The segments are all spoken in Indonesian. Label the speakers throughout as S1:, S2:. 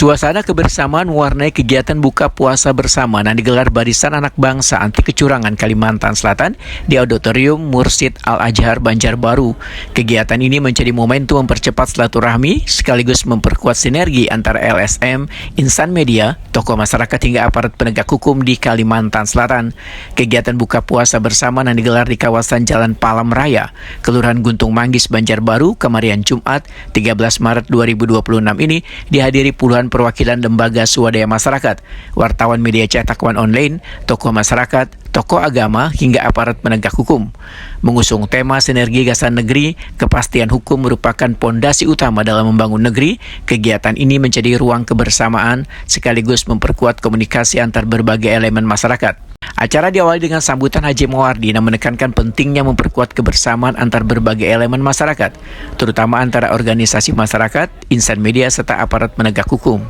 S1: Suasana kebersamaan mewarnai kegiatan buka puasa bersama yang digelar Barisan Anak Bangsa Anti Kecurangan Kalimantan Selatan di Auditorium Mursyid Al-Azhar Banjarbaru. Kegiatan ini menjadi momentum mempercepat silaturahmi sekaligus memperkuat sinergi antara LSM, insan media, tokoh masyarakat hingga aparat penegak hukum di Kalimantan Selatan. Kegiatan buka puasa bersama yang digelar di kawasan Jalan Palam Raya, Kelurahan Guntung Manggis, Banjarbaru, kemarin Jumat 13 Maret 2026 ini dihadiri puluhan perwakilan lembaga swadaya masyarakat, wartawan media cetak online, tokoh masyarakat, tokoh agama, hingga aparat penegak hukum. Mengusung tema sinergi gagasan negeri, kepastian hukum merupakan pondasi utama dalam membangun negeri. Kegiatan ini menjadi ruang kebersamaan sekaligus memperkuat komunikasi antar berbagai elemen masyarakat. Acara diawali dengan sambutan Haji Mawardi yang menekankan pentingnya memperkuat kebersamaan antar berbagai elemen masyarakat, terutama antara organisasi masyarakat, insan media, serta aparat penegak hukum.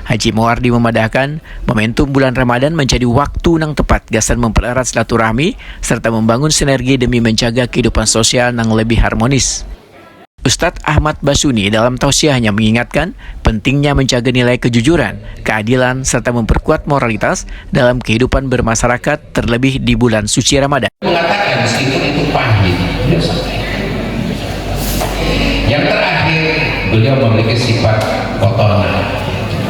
S1: Haji Mawardi memadahkan momentum bulan Ramadan menjadi waktu yang tepat gasan mempererat silaturahmi serta membangun sinergi demi menjaga kehidupan sosial yang lebih harmonis. Ustadz Ahmad Basuni dalam tausiahnya mengingatkan pentingnya menjaga nilai kejujuran, keadilan, serta memperkuat moralitas dalam kehidupan bermasyarakat terlebih di bulan suci Ramadan.
S2: Mengatakan meskipun itu pahit, beliau sampaikan. Yang terakhir, beliau memiliki sifat kotoran,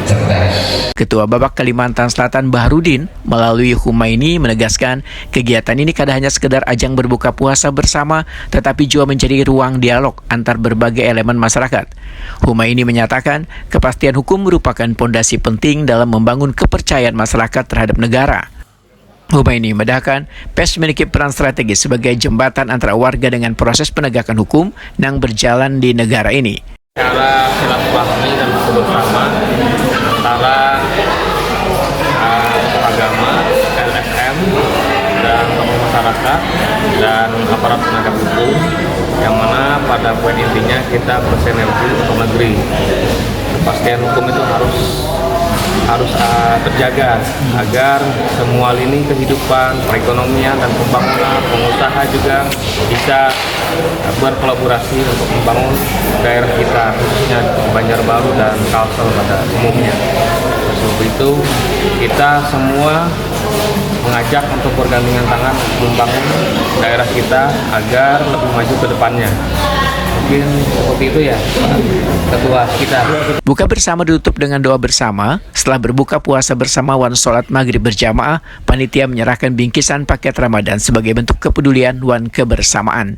S2: cerdas.
S1: Ketua Babak Kalimantan Selatan Baharudin melalui Humaini menegaskan kegiatan ini kada hanya sekedar ajang berbuka puasa bersama, tetapi juga menjadi ruang dialog antar berbagai elemen masyarakat. Humaini menyatakan kepastian hukum merupakan pondasi penting dalam membangun kepercayaan masyarakat terhadap negara. Humaini membedakan PES memiliki peran strategis sebagai jembatan antara warga dengan proses penegakan hukum yang berjalan di negara ini.
S3: Cara silaturahmi dan bersama antara agama, LSM, dan tokoh masyarakat dan aparat penegak hukum, yang mana pada poin intinya kita bersinergi untuk negeri. Kepastian hukum itu harus terjaga agar semua lini kehidupan, perekonomian dan pembangunan, pengusaha juga bisa berkolaborasi untuk membangun daerah kita, khususnya Banjarbaru dan Kalsel pada umumnya. Sebab itu kita semua mengajak untuk bergandengan tangan membangun daerah kita agar lebih maju ke depannya. Mungkin seperti itu ya, Pak Ketua kita.
S1: Buka bersama ditutup dengan doa bersama. Setelah berbuka puasa bersama wan sholat maghrib berjamaah, panitia menyerahkan bingkisan paket Ramadan sebagai bentuk kepedulian wan kebersamaan.